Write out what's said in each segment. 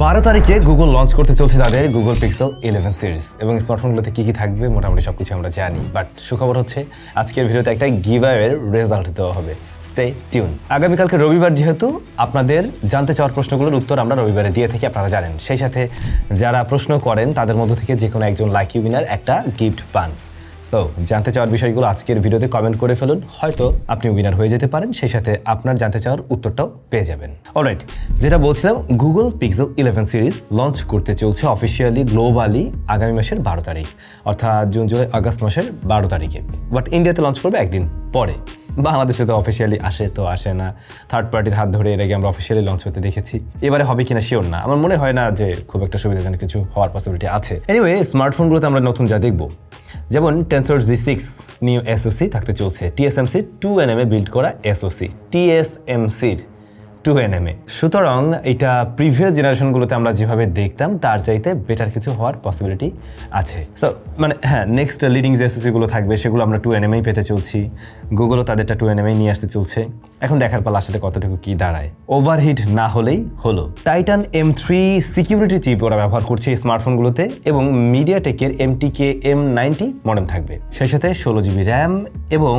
12 তারিখে Google launch করতে চলছে তাদের গুগল পিক্সেল 11 সিরিজ এবং স্মার্টফোনগুলোতে কি কি থাকবে মোটামুটি সবকিছু আমরা জানি, বাট সুখবর হচ্ছে আজকের ভিডিওতে একটা গিভঅ্যাওয়ের রেজাল্ট দেওয়া হবে। Stay tune. আগামীকালকে রবিবার, যেহেতু আপনাদের জানতে চাওয়ার প্রশ্নগুলোর উত্তর আমরা রবিবারে দিয়ে থাকি, আপনারা জানেন। সেই সাথে যারা প্রশ্ন করেন তাদের মধ্য থেকে যে কোনো একজন লাকি উইনার একটা গিফট পান। সো জানতে চাওয়ার বিষয়গুলো আজকের ভিডিওতে কমেন্ট করে ফেলুন, হয়তো আপনি উইনার হয়ে যেতে পারেন, সেই সাথে আপনার জানতে চাওয়ার উত্তরটাও পেয়ে যাবেন। অলরাইট, যেটা বলছিলাম, গুগল পিক্সেল 11 সিরিজ লঞ্চ করতে চলছে অফিসিয়ালি গ্লোবালি আগামী মাসের 12 তারিখ, অর্থাৎ জুন, জুলাই, আগস্ট মাসের 12 তারিখে। বাট ইন্ডিয়াতে লঞ্চ করবে একদিন পরে। বাংলাদেশে তো অফিসিয়ালি আসে তো আসে না, থার্ড পার্টির হাত ধরে এর আগে আমরা অফিসিয়ালি লঞ্চ হতে দেখেছি। এবারে হবে কিনা শিওর না, আমার মনে হয় না যে খুব একটা সুবিধাজনক কিছু হওয়ার পসিবিলিটি আছে। এনিওয়ে, স্মার্টফোনগুলোতে আমরা নতুন যা দেখবো, যেমন টেনসর G6 নিউ এসওসি থাকতে চলছে, TSMC 2nm বিল্ড করা এসওসি, TSMCর 2nm। সুতরাং এটা প্রিভিয়াস জেনারেশনগুলোতে আমরা যেভাবে দেখতাম তার চাইতে বেটার কিছু হওয়ার পসিবিলিটি আছে। সো মানে হ্যাঁ, নেক্সট লিডিং যে এসওসিগুলো থাকবে সেগুলো আমরা 2nm পেতে চলছি। গুগলও তাদেরটা 2nm নিয়ে আসতে চলছে। এখন দেখার পালা আসলে কতটুকু কি দাঁড়ায়। ওভারহিট না হলেই হলো। টাইটান M3 সিকিউরিটি চিপ ওরা ব্যবহার করছে এই স্মার্টফোনগুলোতে, এবং মিডিয়াটেকের MTK M90 মডেম থাকবে। সেই সাথে 16GB র্যাম এবং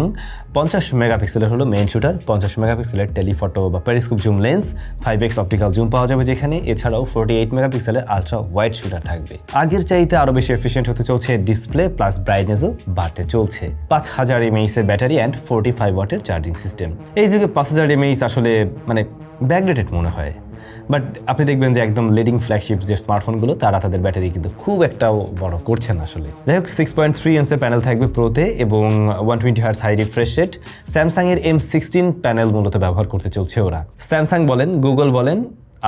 50 মেগাপিক্সেলের হলো মেইন শুটার, 50 মেগাপিক্সেলের টেলিফটো বা periscope zoom lens, 5x optical zoom পাওয়া যাবে যেখানে। এছাড়াও 48 মেগাপিক্সেলের আলট্রা ওয়াইড শুটার থাকবে। আগের চাইতে আরও বেশি এফিশিয়েন্ট হতে চলছে ডিসপ্লে, প্লাস ব্রাইটনেসও বাড়তে চলছে। 5000 mAh এর ব্যাটারি অ্যান্ড 45 ওয়াটের চার্জিং সিস্টেম। এই যুগে 5000 mAh আসলে মানে ব্যাকডেটেড মনে হয়, বাট আপনি দেখবেন যে একদম লিডিং ফ্ল্যাগশিপ যে স্মার্টফোনগুলো তারা তাদের ব্যাটারি কিন্তু খুব একটাও বড় করছে না আসলে। যাই হোক, 6.3 ইঞ্চের প্যানেল থাকবে প্রোতে এবং 120 হার্টজ হাই রিফ্রেশ রেট। স্যামসাংয়ের M16 প্যানেল মূলত ব্যবহার করতে চলছে ওরা। স্যামসাং বলেন, গুগল বলেন,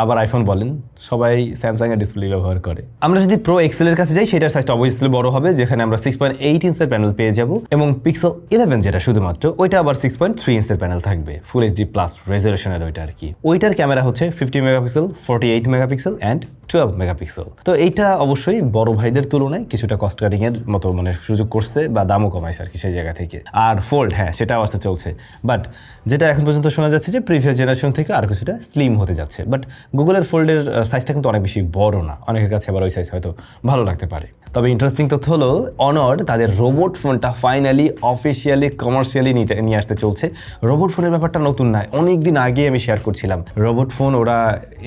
আবার আইফোন বলেন, সবাই স্যামসাং এর ডিসপ্লে ব্যবহার করে। আমরা যদি প্রো এক্সেলের কাছে যাই, সেটার সাইজটা অবভিয়াসলি বড় হবে, যেখানে আমরা 6.8 ইঞ্চের প্যানেল পেয়ে যাব, এবং পিক্সেল 11 যেটা শুধুমাত্র ওইটা আবার 6.3 ইঞ্চের প্যানেল থাকবে, ফুল HD প্লাস রেজলিউশনের ওইটা আর কি। ওইটার ক্যামেরা হচ্ছে 50 মেগাপিক্সেল, 48 মেগাপিক্সেল অ্যান্ড 12 মেগাপিক্সেল। তো এইটা অবশ্যই বড় ভাইদের তুলনায় কিছুটা কস্ট কাটিং এর মতো মানে সুযোগ করছে বা দামও কমাইছে আর কি সেই জায়গা থেকে। আর ফোল্ড, হ্যাঁ সেটাও আসতে চলছে, বাট যেটা এখন পর্যন্ত শোনা যাচ্ছে যে প্রিভিয়াস জেনারেশন থেকে আর কিছুটা স্লিম হতে যাচ্ছে। বাট গুগলের ফোল্ডের সাইজটা কিন্তু অনেক বেশি বড় না, অনেকের কাছে আবার ওই সাইজ হয়তো ভালো লাগতে পারে। তবে ইন্টারেস্টিং তথ্য হলো, অনর তাদের রোবট ফোনটা ফাইনালি অফিসিয়ালি কমার্শিয়ালি নিয়ে আসতে চলছে। রোবট ফোনের ব্যাপারটা নতুন নয়, অনেক দিন আগে আমি শেয়ার করছিলাম। রোবট ফোন ওরা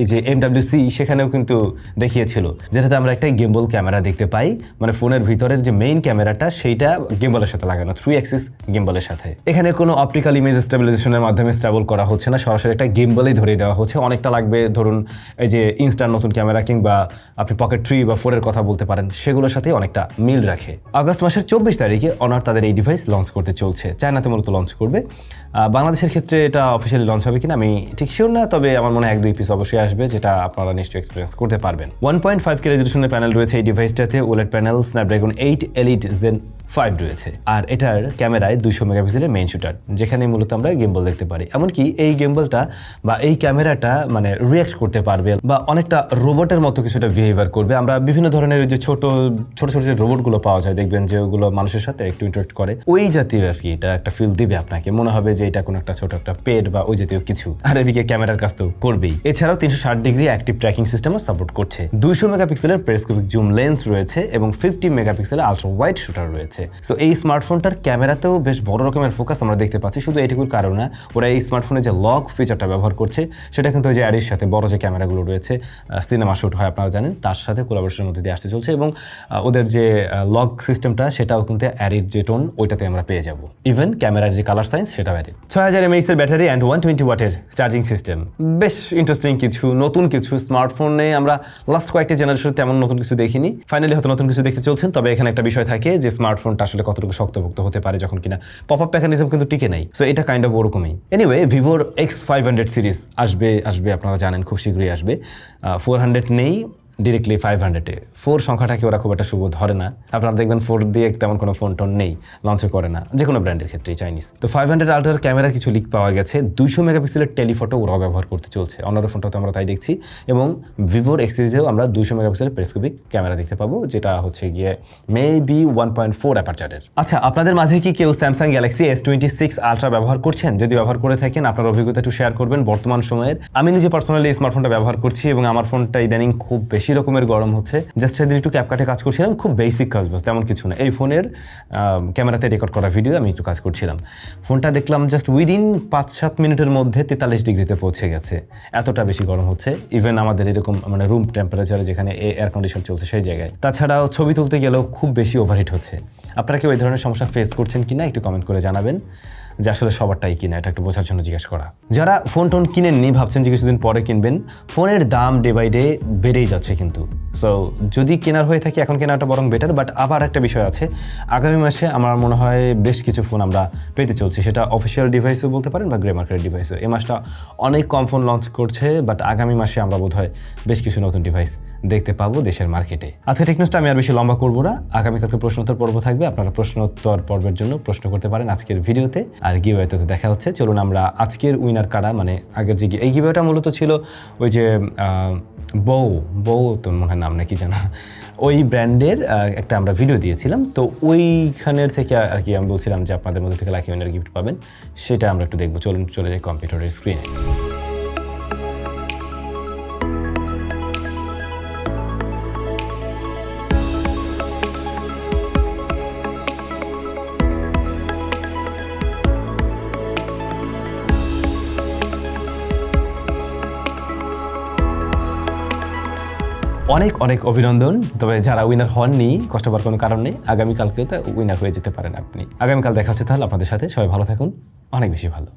এই যে MWC সেখানেও কিন্তু দেখিয়েছিল, যেটাতে আমরা একটা গিম্বল ক্যামেরা দেখতে পাই, মানে ফোনের ভিতরের যে মেইন ক্যামেরাটা সেইটা গিম্বলের সাথে লাগানো, 3 অ্যাক্সিস গিম্বলের সাথে। এখানে কোনো অপটিক্যাল ইমেজ স্টেবিলাইজেশনের মাধ্যমে স্টেবল করা হচ্ছে না, সরাসরি একটা গিম্বলেই ধরিয়ে দেওয়া হচ্ছে। অনেকটা লাগবে ধরুন এই যে ইনস্টার নতুন ক্যামেরা, কিংবা আপনি পকেট 3 বা 4 এর কথা বলতে পারেন, সেগুলোর সাথে অনেকটা মিল রাখে। আগস্ট মাসের 24 তারিখে অনার তাদের এই ডিভাইস লঞ্চ করতে চলছে। চায়নাতে মূলত লঞ্চ করবে। বাংলাদেশের ক্ষেত্রে এটা অফিসিয়ালি লঞ্চ হবে কিনা আমি ঠিক শিওর না, তবে আমার মনে হয় 1-2 পিস অবশ্যই আসবে, যেটা আপনারা নিশ্চয়ই এক্সপিরিয়েন্স করতে পারবেন। 1.5K রেজলিউশনের প্যানেল রয়েছে এই ডিভাইসটাতে, OLED panel, Snapdragon 8 Elite Zen 5 রয়েছে। আর এটার ক্যামেরায় 200 মেগাপিক্সেলের মেইন শুটার, যেখানে মূলত আমরা গিম্বল দেখতে পারি। এমনকি এই গিম্বলটা বা এই ক্যামেরাটা মানে রিয়াক্ট করতে পারবে বা অনেকটা রোবটের মতো কিছুটা বিহেভিয়ার করবে। আমরা বিভিন্ন ধরনের যে ছোট ছোট যে রোবটগুলো পাওয়া যায়, দেখবেন যে ওগুলো মানুষের সাথে একটু ইন্টারেক্ট করে, ওই জাতীয় আর কি। এটা একটা ফিল দিবে আপনাকে, মনে হবে যে এটা কোনো একটা ছোট একটা পেট বা ওই জাতীয় কিছু। আর এদিকে ক্যামেরার কাজ তো করবেই। এছাড়াও 360 ডিগ্রি অ্যাক্টিভ ট্র্যাকিং সিস্টেমও সাপোর্ট করছে। 200 মেগাপিক্সেলের পেরিস্কোপিক জুম লেন্স রয়েছে এবং 50 মেগাপিক্সেলের আলট্রা ওয়াইড শুটার রয়েছে। সো এই স্মার্টফোনটার ক্যামেরাতেও বেশ বড় রকমের ফোকাস আমরা দেখতে পাচ্ছি। শুধু এটুকুর কারণ না, ওরা এই স্মার্টফোনে যে লক ফিচারটা ব্যবহার করছে সেটা কিন্তু ওই যে অ্যারির সাথে বড় যে ক্যামেরাগুলো রয়েছে, সিনেমা শুট হয় আপনারা জানেন, তার সাথে কোলাবোরেশনের মধ্যে দিয়ে আসতে চলছে। এবং ওদের যে লক সিস্টেমটা সেটাও কিন্তু অ্যারির যে টোন ওইটাতে আমরা পেয়ে যাব। ইভেন ক্যামেরার যে কালার সাইন্স সেটাও অ্যারির। 6000 mAh এর ব্যাটারি অ্যান্ড 120 ওয়াটের চার্জিং সিস্টেম। বেশ ইন্টারেস্টিং কিছু, নতুন কিছু। স্মার্টফোনে আমরা লাস্ট কয়েকটা জেনারেশনে তেমন নতুন কিছু দেখিনি, ফাইনালি হয়তো নতুন কিছু দেখতে চলছেন। তবে এখানে একটা বিষয় থাকে যে স্মার্টফোনটা আসলে কতটুকু শক্তপোক্ত হতে পারে যখন কিনা পপ আপ মেকানিজম কিন্তু টিকে নাই। সো এটা কাইন্ড অফ ওরকমই। এনিওয়ে, ভিভোর X500 সিরিজ আসবে, আপনারা জানেন খুব শীঘ্রই আসবে। 400 নেই, ডিরেক্টলি 500-এ। 4 সংখ্যাটাকে ওরা খুব একটা শুভ ধরে না। আপনারা দেখবেন 4 দিয়ে তেমন কোনো ফোন টোন নেই, লঞ্চ করে না, যে কোনো ব্র্যান্ডের ক্ষেত্রেই চাইনিজ। তো 500 আল্ট্রার ক্যামেরার কিছু লিক পাওয়া গেছে, 200 মেগাপিক্সেলের টেলিফটো ওরাও ব্যবহার করতে চলছে, অন্যান্য ফোনটাতে আমরা তাই দেখছি। এবং ভিভোর এক্স সিরিজেও আমরা 200 মেগাপিক্সেলের পেরিস্কোপিক ক্যামেরা দেখতে পাবো, যেটা হচ্ছে গিয়ে মেবি 1.4 অ্যাপারচারের। আচ্ছা, আপনাদের মাঝে কি কেউ স্যামসাং গ্যালাক্সি S26 আলট্রা ব্যবহার করছেন? যদি ব্যবহার করে থাকেন আপনার অভিজ্ঞতা একটু শেয়ার করবেন বর্তমান সময়ের। আমি নিজে পার্সোনালি স্মার্টফোনটা ব্যবহার করছি এবং আমার ফোনটা ইদানিং খুব বেশি রকমের গরম হচ্ছে। জাস্ট সেদিন একটু ক্যাপকাটে কাজ করছিলাম, খুব বেসিক কাজ, বাস তেমন কিছু না। এই ফোনের ক্যামেরাতে রেকর্ড করা ভিডিও আমি একটু কাজ করছিলাম, ফোনটা দেখলাম জাস্ট উইদিন 5-7 মিনিটের মধ্যে 43 ডিগ্রিতে পৌঁছে গেছে। এতটা বেশি গরম হচ্ছে, ইভেন আমাদের এরকম মানে রুম টেম্পারেচারে যেখানে এয়ার কন্ডিশন চলছে সেই জায়গায়। তাছাড়াও ছবি তুলতে গেলেও খুব বেশি ওভারহিট হচ্ছে। আপনারা কেউ এই ধরনের সমস্যা ফেস করছেন কিনা একটু কমেন্ট করে জানাবেন, যে আসলে সবারটাই কিনা, এটা একটু বোঝার জন্য জিজ্ঞেস করা। যারা ফোন টোন কিনেননি, ভাবছেন যে কিছুদিন পরে কিনবেন, ফোনের দাম ডে বাই ডে বেড়েই যাচ্ছে কিন্তু। সো যদি কেনার হয়ে থাকে এখন কেনাটা বরং বেটার। বাট আবার একটা বিষয় আছে, আগামী মাসে আমার মনে হয় বেশ কিছু ফোন আমরা পেতে চলছি, সেটা অফিসিয়াল ডিভাইসও বলতে পারেন বা গ্রে মার্কেটের ডিভাইসও। এই মাসটা অনেক কম ফোন লঞ্চ করছে, বাট আগামী মাসে আমরা বোধহয় বেশ কিছু নতুন ডিভাইস দেখতে পাবো দেশের মার্কেটে। আজকে টেকনিউজটা আমি আর বেশি লম্বা করবো না, আগামীকালকে প্রশ্নোত্তর পর্ব থাকবে, আপনারা প্রশ্নোত্তর পর্বের জন্য প্রশ্ন করতে পারেন আজকের ভিডিওতে। আর গিভওয়েতে দেখা হচ্ছে। চলুন আমরা আজকের উইনার কারা, মানে আগের যে এই গিভওয়েটা মূলত ছিল ওই যে বউ তো মনে হয় নাম নাকি জানা, ওই ব্র্যান্ডের একটা আমরা ভিডিও দিয়েছিলাম। তো ওইখানের থেকে আর কি আমি বলছিলাম যে আপনাদের মধ্যে থেকে লাকি উইনার গিফট পাবেন, সেটা আমরা একটু দেখবো। চলুন চলে যাই কম্পিউটারের স্ক্রিনে। অনেক অনেক অভিনন্দন। তবে যারা উইনার হননি, কষ্ট পাওয়ার কোনো কারণ নেই, আগামীকালকেও তো উইনার হয়ে যেতে পারেন আপনি। আগামীকাল দেখা হচ্ছে তাহলে আপনাদের সাথে। সবাই ভালো থাকুন, অনেক বেশি ভালো।